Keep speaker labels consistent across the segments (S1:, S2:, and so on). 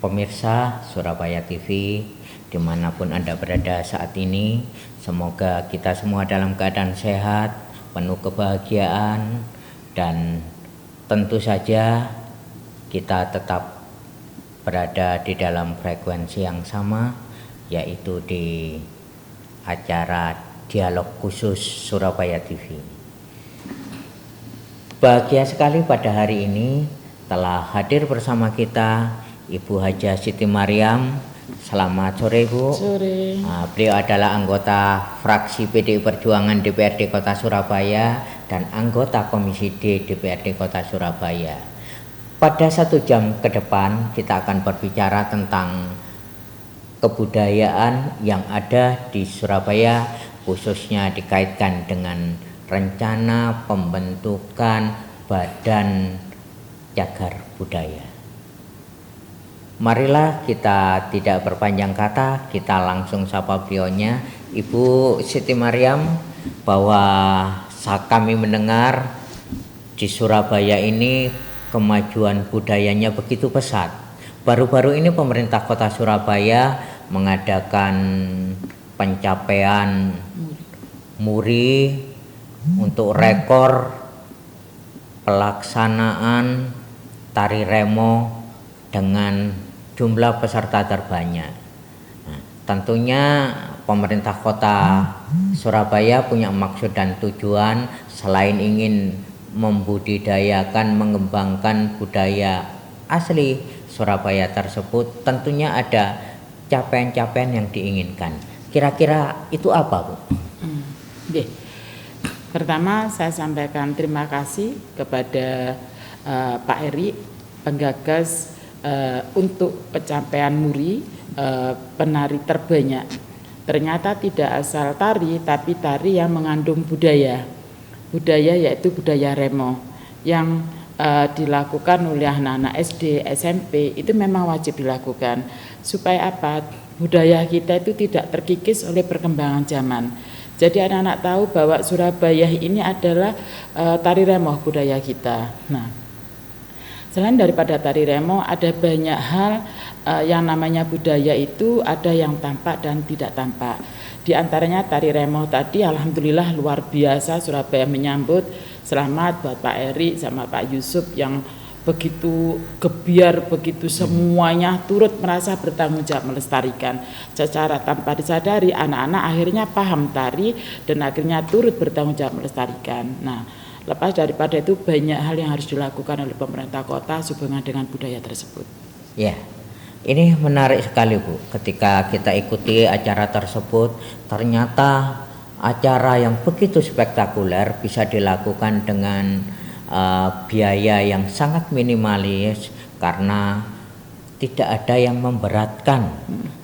S1: Pemirsa Surabaya TV, dimanapun Anda berada saat ini, semoga kita semua dalam keadaan sehat, penuh kebahagiaan, dan tentu saja kita tetap berada di dalam frekuensi yang sama, yaitu di acara Dialog Khusus Surabaya TV. Bahagia sekali pada hari ini telah hadir bersama kita Ibu Haja Siti Mariam. Selamat sore, Bu.
S2: Sore.
S1: Beliau adalah anggota fraksi PDI Perjuangan DPRD Kota Surabaya dan anggota Komisi D DPRD Kota Surabaya. Pada 1 jam ke depan kita akan berbicara tentang kebudayaan yang ada di Surabaya, khususnya dikaitkan dengan rencana pembentukan Badan Cagar Budaya. Marilah kita tidak berpanjang kata, kita langsung sapa beliaunya. Ibu Siti Mariam, bahwa saat kami mendengar di Surabaya ini kemajuan budayanya begitu pesat. Baru-baru ini pemerintah Kota Surabaya mengadakan pencapaian muri untuk rekor pelaksanaan tari remo dengan jumlah peserta terbanyak. Nah, tentunya pemerintah Kota Surabaya punya maksud dan tujuan selain ingin membudidayakan, mengembangkan budaya asli Surabaya tersebut, tentunya ada capaian-capaian yang diinginkan. Kira-kira itu apa, Bu?
S2: Pertama saya sampaikan terima kasih kepada Pak Eri, penggagas untuk pencapaian muri penari terbanyak. Ternyata tidak asal tari, tapi tari yang mengandung budaya yaitu budaya remo yang dilakukan oleh anak-anak SD, SMP. Itu memang wajib dilakukan supaya apa? Budaya kita itu tidak terkikis oleh perkembangan zaman. Jadi anak-anak tahu bahwa Surabaya ini adalah tari remo budaya kita. Nah, selain daripada tari remo, ada banyak hal yang namanya budaya itu, ada yang tampak dan tidak tampak. Di antaranya tari remo tadi, alhamdulillah luar biasa Surabaya menyambut. Selamat buat Pak Eri sama Pak Yusuf yang begitu gebiar, begitu semuanya turut merasa bertanggung jawab melestarikan. Secara tanpa disadari, anak-anak akhirnya paham tari dan akhirnya turut bertanggung jawab melestarikan. Nah, lepas daripada itu banyak hal yang harus dilakukan oleh pemerintah kota sehubungan dengan budaya tersebut.
S1: Ya, ini menarik sekali, Bu. Ketika kita ikuti acara tersebut, ternyata acara yang begitu spektakuler bisa dilakukan dengan biaya yang sangat minimalis karena tidak ada yang memberatkan.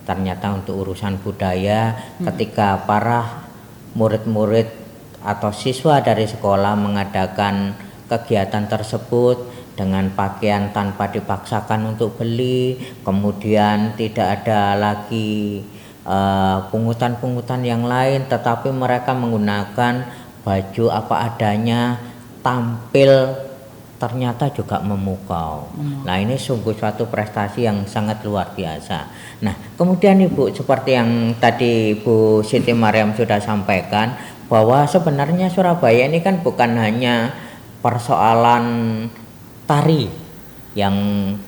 S1: Ternyata untuk urusan budaya, ketika para murid-murid atau siswa dari sekolah mengadakan kegiatan tersebut dengan pakaian tanpa dipaksakan untuk beli, kemudian tidak ada lagi pungutan-pungutan yang lain, tetapi mereka menggunakan baju apa adanya, tampil ternyata juga memukau. Nah, ini sungguh suatu prestasi yang sangat luar biasa. Nah, kemudian Ibu, seperti yang tadi Ibu Siti Mariam sudah sampaikan, bahwa sebenarnya Surabaya ini kan bukan hanya persoalan tari yang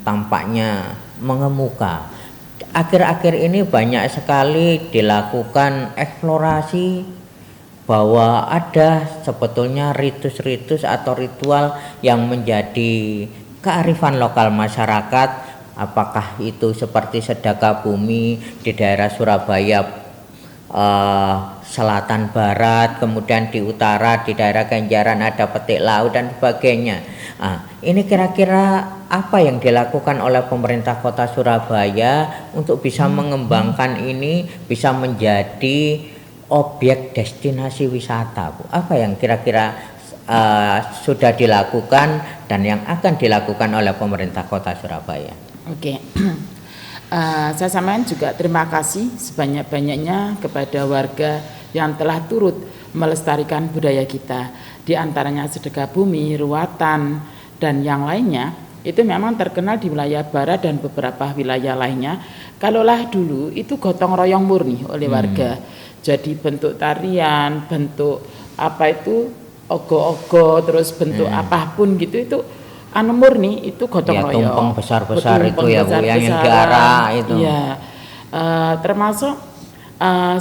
S1: tampaknya mengemuka. Akhir-akhir ini banyak sekali dilakukan eksplorasi bahwa ada sebetulnya ritus-ritus atau ritual yang menjadi kearifan lokal masyarakat. Apakah itu seperti sedekah bumi di daerah Surabaya, selatan barat, kemudian di utara di daerah Kenjeran ada Petik Laut dan sebagainya. Ini kira-kira apa yang dilakukan oleh pemerintah Kota Surabaya untuk bisa mengembangkan ini bisa menjadi objek destinasi wisata, Bu? Apa yang kira-kira sudah dilakukan dan yang akan dilakukan oleh pemerintah Kota Surabaya?
S2: Oke. Saya sampaikan juga terima kasih sebanyak-banyaknya kepada warga yang telah turut melestarikan budaya kita. Di antaranya sedekah bumi, ruatan, dan yang lainnya itu memang terkenal di wilayah barat dan beberapa wilayah lainnya. Kalaulah dulu itu gotong royong murni oleh warga. Jadi bentuk tarian, bentuk apa itu ogo-ogo, terus bentuk apapun gitu itu murni itu gotong royong.
S1: Tumpeng besar-besar itu ya Bu, yang diarah itu.
S2: Iya, termasuk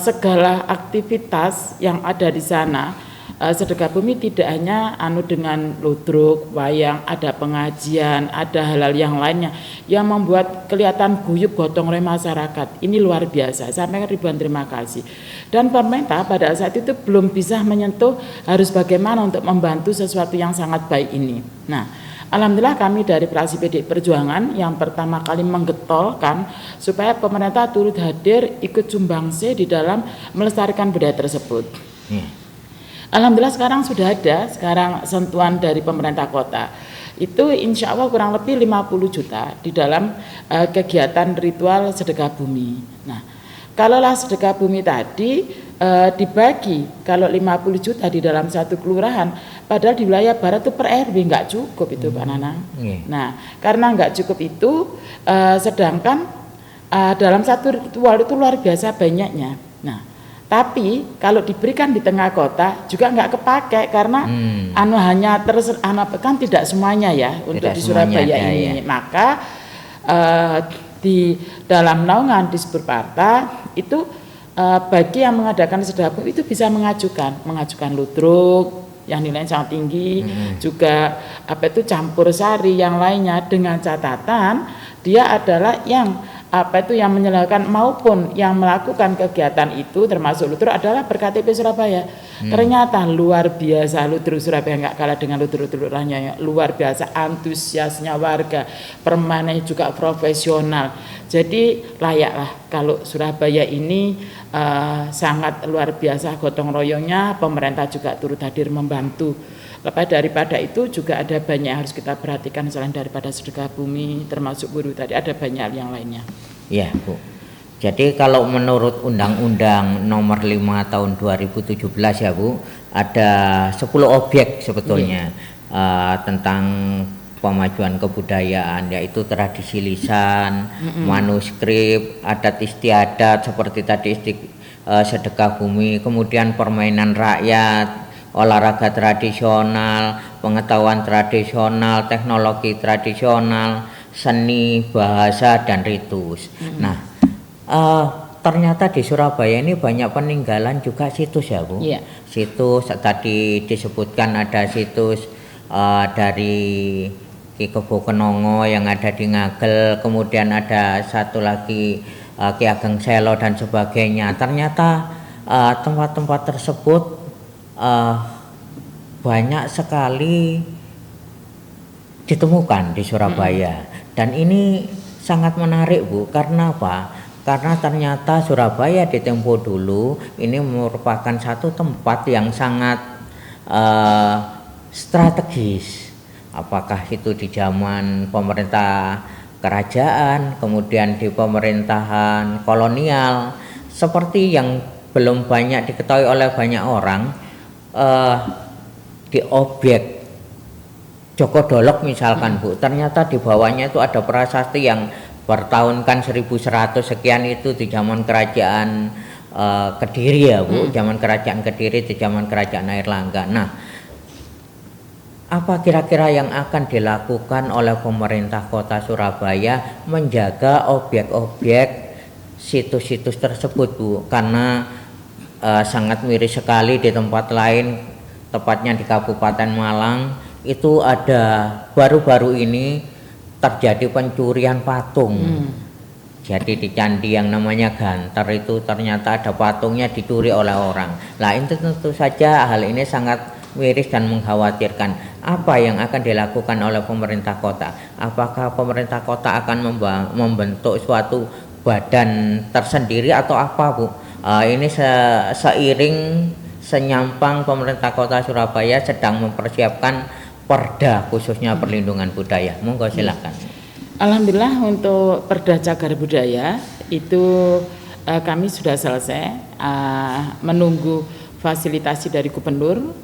S2: segala aktivitas yang ada di sana. Sedekah bumi tidak hanya dengan ludruk, wayang, ada pengajian, ada hal-hal yang lainnya yang membuat kelihatan guyup gotong royong masyarakat. Ini luar biasa. Sampai ribuan terima kasih. Dan pemerintah pada saat itu belum bisa menyentuh harus bagaimana untuk membantu sesuatu yang sangat baik ini. Nah, alhamdulillah kami dari fraksi PDI Perjuangan yang pertama kali menggetolkan supaya pemerintah turut hadir ikut sumbangsi di dalam melestarikan budaya tersebut. Alhamdulillah sekarang sudah ada sentuhan dari pemerintah kota. Itu insya Allah kurang lebih 50 juta di dalam kegiatan ritual sedekah bumi. Nah, kalaulah sedekah bumi tadi dibagi, kalau 50 juta di dalam satu kelurahan, padahal di wilayah barat itu per RW nggak cukup itu Pak Nanang. Nah, karena nggak cukup itu, sedangkan dalam satu ritual itu luar biasa banyaknya. Nah, tapi kalau diberikan di tengah kota juga nggak kepakai karena hanya kan tidak semuanya ya untuk di Surabaya ini. Ya. Maka di dalam naungan Disburparta itu bagi yang mengadakan sedekah bumi itu bisa mengajukan ludruk yang nilainya sangat tinggi, juga campur sari yang lainnya dengan catatan dia adalah yang yang menyelenggarkan maupun yang melakukan kegiatan itu termasuk ludruk adalah berKTP Surabaya. Ternyata luar biasa ludruk Surabaya nggak kalah dengan ludruk-ludruk lainnya. Luar biasa antusiasnya warga, permainannya juga profesional. Jadi layaklah kalau Surabaya ini sangat luar biasa gotong royongnya, pemerintah juga turut hadir membantu. Lepas daripada itu juga ada banyak yang harus kita perhatikan selain daripada sedekah bumi termasuk buruh tadi ada banyak hal yang lainnya.
S1: Ya Bu. Jadi kalau menurut Undang-Undang Nomor 5 Tahun 2017 ya Bu, ada 10 objek sebetulnya tentang pemajuan kebudayaan, yaitu tradisi lisan, manuskrip, adat istiadat seperti tadi sedekah bumi, kemudian permainan rakyat, olahraga tradisional, pengetahuan tradisional, teknologi tradisional, seni, bahasa, dan ritus. Nah, ternyata di Surabaya ini banyak peninggalan juga situs ya Bu. Situs tadi disebutkan ada situs dari Ki Kebo Kenongo yang ada di Ngagel, kemudian ada satu lagi Ki Ageng Selo dan sebagainya. Ternyata tempat-tempat tersebut banyak sekali ditemukan di Surabaya. Dan ini sangat menarik Bu, karena apa? Karena ternyata Surabaya di tempo dulu ini merupakan satu tempat yang sangat strategis. Apakah itu di zaman pemerintah kerajaan, kemudian di pemerintahan kolonial, seperti yang belum banyak diketahui oleh banyak orang. Di objek Joko Dolok misalkan Bu, ternyata di bawahnya itu ada prasasti yang bertahunkan 1100 sekian itu di zaman kerajaan Kediri ya Bu, zaman kerajaan Kediri, di zaman kerajaan Airlangga. Nah, apa kira-kira yang akan dilakukan oleh pemerintah Kota Surabaya menjaga objek-objek situs-situs tersebut Bu? Karena sangat miris sekali di tempat lain, tepatnya di Kabupaten Malang, itu ada baru-baru ini terjadi pencurian patung. Jadi di candi yang namanya Ganter itu ternyata ada patungnya dicuri oleh orang. Nah itu tentu saja hal ini sangat miris dan mengkhawatirkan. Apa yang akan dilakukan oleh pemerintah kota? Apakah pemerintah kota akan membentuk suatu badan tersendiri atau apa, Bu? Ini seiring senyampang pemerintah kota Surabaya sedang mempersiapkan perda khususnya perlindungan budaya. Monggo silakan.
S2: Alhamdulillah untuk Perda Cagar Budaya itu kami sudah selesai, menunggu fasilitasi dari gubernur.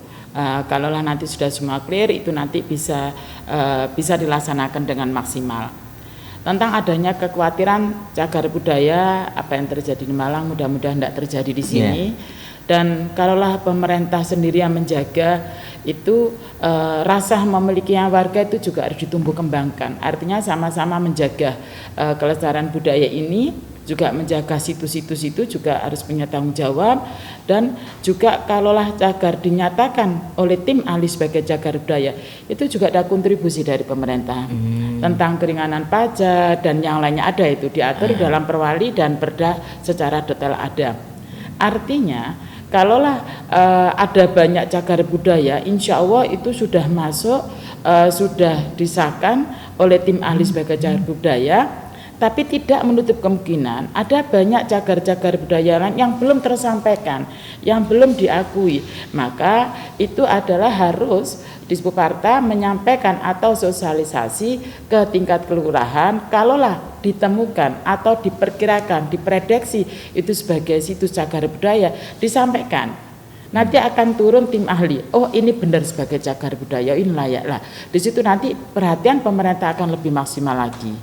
S2: Kalaulah nanti sudah semua clear, itu nanti bisa dilaksanakan dengan maksimal. Tentang adanya kekhawatiran cagar budaya, apa yang terjadi di Malang mudah-mudahan tidak terjadi di sini. Dan kalaulah pemerintah sendiri yang menjaga itu, rasa memilikinya warga itu juga harus ditumbuh kembangkan. Artinya sama-sama menjaga kelestarian budaya ini, juga menjaga situs-situs itu juga harus punya tanggung jawab. Dan juga kalaulah cagar dinyatakan oleh tim ahli sebagai cagar budaya, itu juga ada kontribusi dari pemerintah tentang keringanan pajak dan yang lainnya, ada itu diatur dalam perwali dan perda secara detail ada. Artinya kalaulah ada banyak cagar budaya, insya Allah itu sudah masuk, sudah disahkan oleh tim ahli sebagai cagar budaya, tapi tidak menutup kemungkinan ada banyak cagar-cagar budaya lain yang belum tersampaikan, yang belum diakui. Maka itu adalah harus Disbuparta menyampaikan atau sosialisasi ke tingkat kelurahan, kalaulah ditemukan atau diperkirakan, diprediksi itu sebagai situs cagar budaya, disampaikan. Nanti akan turun tim ahli, oh ini benar sebagai cagar budaya, ini layak lah. Di situ nanti perhatian pemerintah akan lebih maksimal lagi.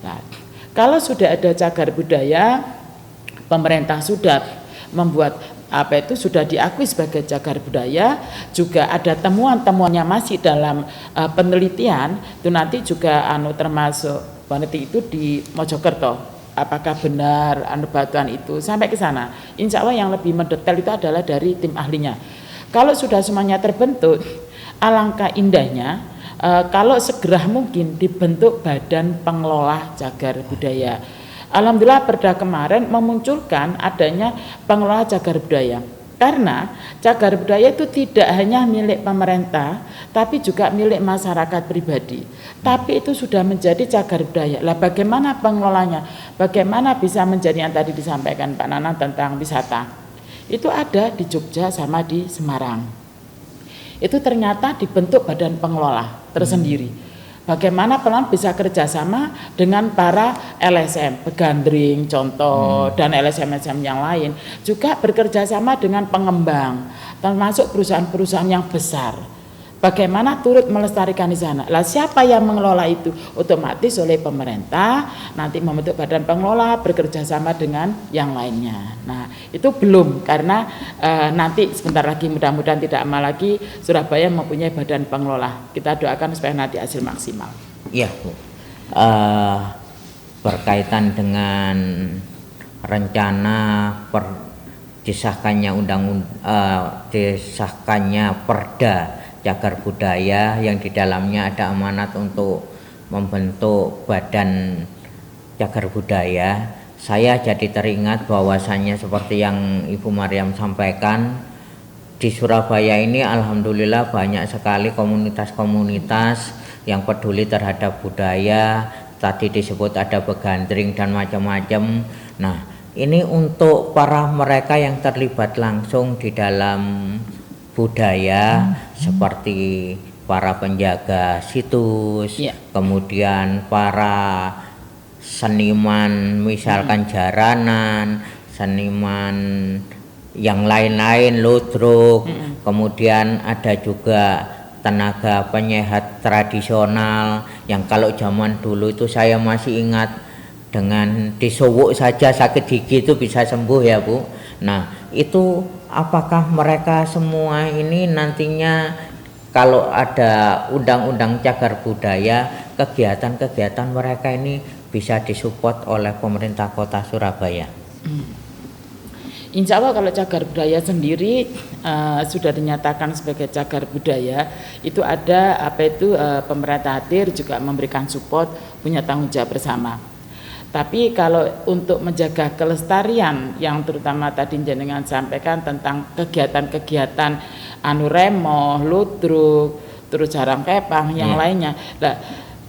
S2: Nah, kalau sudah ada cagar budaya, pemerintah sudah membuat sudah diakui sebagai cagar budaya, juga ada temuan-temuannya masih dalam penelitian, itu nanti juga termasuk peneliti itu di Mojokerto. Apakah benar batuan itu sampai ke sana? Insya Allah yang lebih mendetail itu adalah dari tim ahlinya. Kalau sudah semuanya terbentuk, alangkah indahnya kalau segera mungkin dibentuk badan pengelola cagar budaya. Alhamdulillah perda kemarin memunculkan adanya pengelola cagar budaya. Karena cagar budaya itu tidak hanya milik pemerintah, tapi juga milik masyarakat pribadi. Tapi itu sudah menjadi cagar budaya. Lah bagaimana pengelolanya? Bagaimana bisa menjadi yang tadi disampaikan Pak Nanang tentang wisata? Itu ada di Jogja sama di Semarang. Itu ternyata dibentuk badan pengelola tersendiri. Bagaimana pelan bisa kerjasama dengan para LSM, Begandring contoh, dan LSM-LSM yang lain, juga bekerjasama dengan pengembang, termasuk perusahaan-perusahaan yang besar. Bagaimana turut melestarikan di sana. Lah siapa yang mengelola itu? Otomatis oleh pemerintah, nanti membentuk badan pengelola bekerjasama dengan yang lainnya. Nah itu belum, karena nanti sebentar lagi mudah-mudahan tidak lama lagi Surabaya mempunyai badan pengelola. Kita doakan supaya nanti hasil maksimal.
S1: Iya Bu, berkaitan dengan rencana disahkannya disahkannya perda cagar budaya yang di dalamnya ada amanat untuk membentuk badan cagar budaya, saya jadi teringat bahwasannya seperti yang Ibu Mariam sampaikan, di Surabaya ini alhamdulillah banyak sekali komunitas-komunitas yang peduli terhadap budaya. Tadi disebut ada Begandring dan macam-macam. Nah, ini untuk para mereka yang terlibat langsung di dalam budaya, seperti para penjaga situs, kemudian para seniman, misalkan jaranan, seniman yang lain-lain, ludruk, kemudian ada juga tenaga penyehat tradisional yang kalau zaman dulu itu saya masih ingat dengan disowok saja sakit gigi itu bisa sembuh ya Bu. Nah itu apakah mereka semua ini nantinya kalau ada undang-undang cagar budaya, kegiatan-kegiatan mereka ini bisa disupport oleh pemerintah kota Surabaya?
S2: Insya Allah kalau cagar budaya sendiri sudah dinyatakan sebagai cagar budaya, itu ada pemerintah hadir juga memberikan support, punya tanggung jawab bersama. Tapi kalau untuk menjaga kelestarian yang terutama tadi jenengan sampaikan tentang kegiatan-kegiatan anu remoh, ludruk, terus jarang kepang yang lainnya. Nah,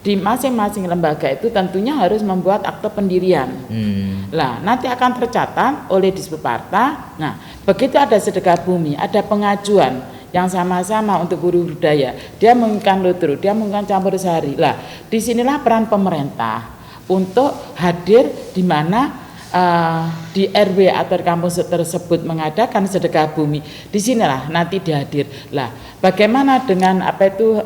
S2: di masing-masing lembaga itu tentunya harus membuat akte pendirian. Nah, nanti akan tercatat oleh Dispeparta. Nah, begitu ada sedekah bumi, ada pengajuan yang sama-sama untuk guru budaya, dia menginginkan ludruk, dia menginginkan campur sari. Lah, disinilah peran pemerintah untuk hadir di mana di RW atau kampus tersebut mengadakan sedekah bumi. Di sinilah nanti dihadir. Lah, bagaimana dengan apa itu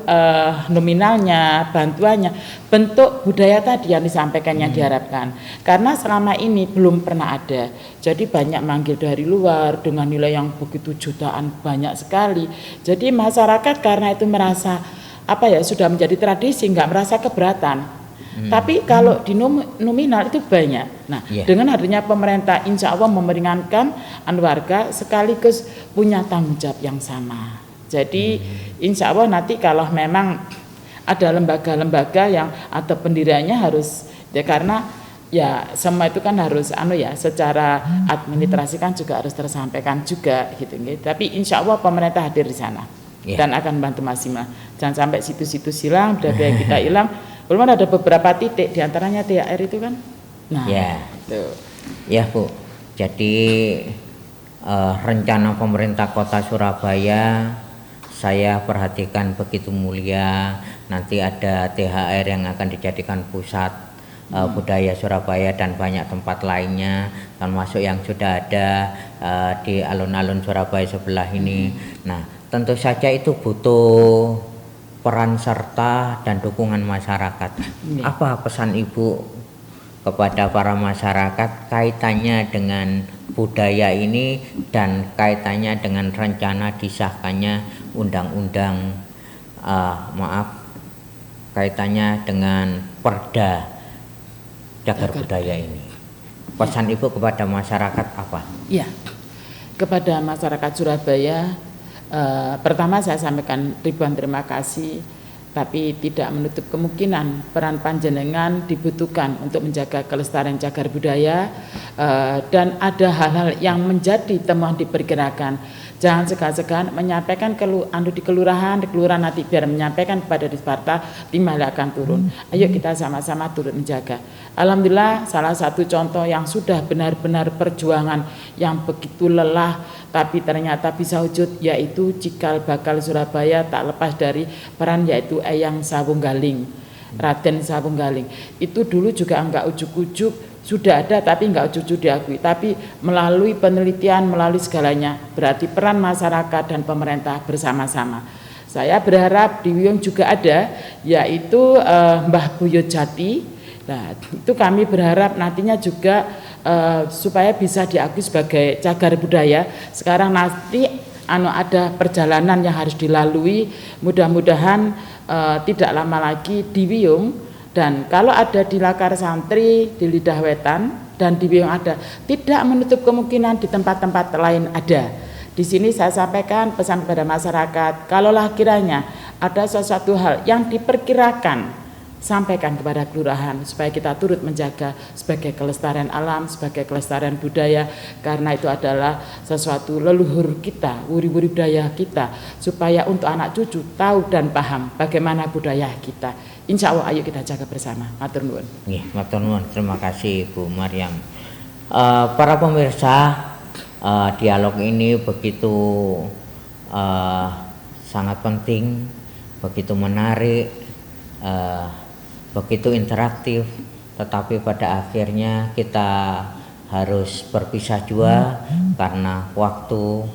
S2: nominalnya, bantuannya, bentuk budaya tadi yang disampaikan yang diharapkan. Karena selama ini belum pernah ada. Jadi banyak manggil dari luar dengan nilai yang begitu jutaan banyak sekali. Jadi masyarakat karena itu merasa apa ya sudah menjadi tradisi, nggak merasa keberatan. Tapi kalau di nominal itu banyak. Nah, dengan adanya pemerintah insya Allah memeringankan warga sekaligus punya tanggung jawab yang sama. Jadi insya Allah nanti kalau memang ada lembaga-lembaga yang atau pendiriannya harus ya karena ya semua itu kan harus secara administrasi kan juga harus tersampaikan juga gitu. Tapi insya Allah pemerintah hadir di sana dan akan bantu maksimal. Jangan sampai situs-situs hilang, budaya kita hilang. Belum ada beberapa titik diantaranya THR itu kan. Nah,
S1: tuh. Ya Bu, jadi rencana pemerintah Kota Surabaya saya perhatikan begitu mulia. Nanti ada THR yang akan dijadikan pusat budaya Surabaya dan banyak tempat lainnya, termasuk yang sudah ada di alun-alun Surabaya sebelah ini. Nah, tentu saja itu butuh peran serta dan dukungan masyarakat. Apa pesan Ibu kepada para masyarakat kaitannya dengan budaya ini dan kaitannya dengan rencana disahkannya undang-undang kaitannya dengan Perda Cagar Budaya ini? Pesan Ibu kepada masyarakat apa?
S2: Iya, kepada masyarakat Surabaya. Pertama saya sampaikan ribuan terima kasih, tapi tidak menutup kemungkinan peran panjenengan dibutuhkan untuk menjaga kelestarian cagar budaya dan ada hal-hal yang menjadi temuan diperkirakan. Jangan segan-segan menyampaikan di kelurahan nanti biar menyampaikan kepada Disparta, timah akan turun. Ayo kita sama-sama turut menjaga. Alhamdulillah salah satu contoh yang sudah benar-benar perjuangan yang begitu lelah tapi ternyata bisa wujud yaitu Cikal Bakal Surabaya tak lepas dari peran yaitu Eyang Sawunggaling, Raden Sawunggaling. Itu dulu juga enggak ujuk-ujuk sudah ada tapi enggak ujuk-ujuk diakui, tapi melalui penelitian, melalui segalanya berarti peran masyarakat dan pemerintah bersama-sama. Saya berharap di Wiyung juga ada yaitu Mbah Buyo Jati. Nah, itu kami berharap nantinya juga supaya bisa diakui sebagai cagar budaya. Sekarang nanti ada perjalanan yang harus dilalui, mudah-mudahan tidak lama lagi di Wiyung, dan kalau ada di Lakar Santri, di Lidah Wetan, dan di Wiyung ada, tidak menutup kemungkinan di tempat-tempat lain ada. Di sini saya sampaikan pesan kepada masyarakat, kalaulah kiranya ada sesuatu hal yang diperkirakan, sampaikan kepada kelurahan supaya kita turut menjaga sebagai kelestarian alam, sebagai kelestarian budaya, karena itu adalah sesuatu leluhur kita, wuri-wuri budaya kita, supaya untuk anak cucu tahu dan paham bagaimana budaya kita. Insya Allah ayo kita jaga bersama. Matur nuwun.
S1: Matur nuwun. Terima kasih Bu Maryam. Para pemirsa, dialog ini begitu sangat penting, begitu menarik, begitu interaktif, tetapi pada akhirnya kita harus berpisah juga karena waktu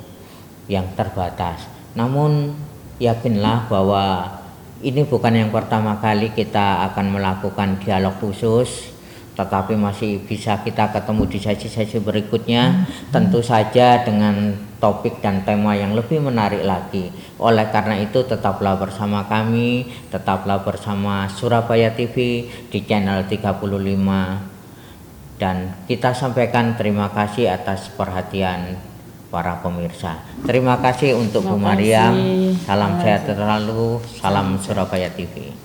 S1: yang terbatas. Namun yakinlah bahwa ini bukan yang pertama kali kita akan melakukan dialog khusus, tetapi masih bisa kita ketemu di sesi-sesi berikutnya, tentu saja dengan topik dan tema yang lebih menarik lagi. Oleh karena itu tetaplah bersama kami, tetaplah bersama Surabaya TV di channel 35, dan kita sampaikan terima kasih atas perhatian para pemirsa. Terima kasih untuk Bu Maryam. Salam sehat selalu, salam Surabaya TV.